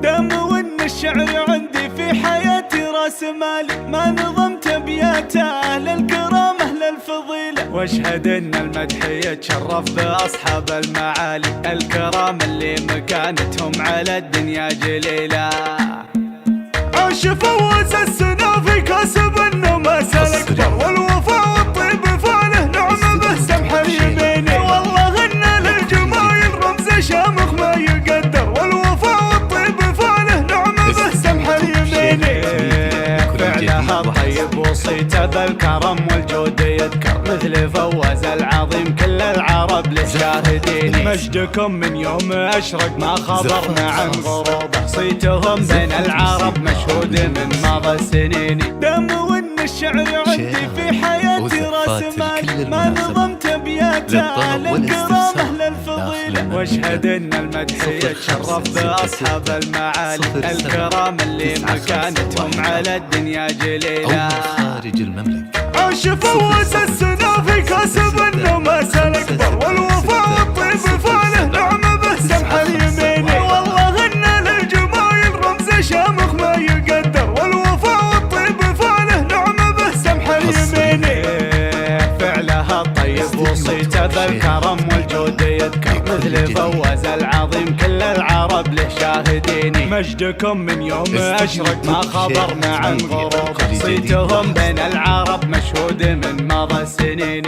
دام وان الشعر عندي في حياتي راس مالي، ما نظمت ابيات اهل الكرامه للفضيله، واشهد ان المدح يتشرف باصحاب المعالي الكرام اللي مكانتهم على الدنيا جليله. عاش فوز السنا في كسب النماس الاكبر، والوفاء والطيب فاله نعمه به سمح اليميني، والله ان للجمايل رمز شامخ ما يقدر، والوفاء والطيب فاله نعمه به سمح اليميني. فعلها طيب وصيته بالكرم والجود يذكر، مثل فواز العظيم كل العرب له شاهدين. مجدكم من يوم اشرق ما خبرنا عن غروبه، صيتهم بين العرب مشهود من مضى السنين. دام وان الشعر عندي في حياتي راس مالي، ما نظمت ابيات اهل الكرامه للفضيله، واشهد ان المدح يتشرف باصحاب المعالي الكرام اللي مكانتهم على الدنيا جليله. خارج المملكة عاش فوز السنا في كسب النماس الاكبر، والوفاء والطيب فاله نعمه به سمح اليميني، والله ان للجمايل رمز شامخ ما يقدر، والوفاء والطيب فاله نعمه به سمح اليميني. فعلها الطيب وصيته بالكرم والجود يذكر، مثل فواز العظيم كل العرب له شاهدين. مجدكم من يوم اشرق ما خبرنا عن غروبه، صيتهم بين العرب مشهود من مضى السنين.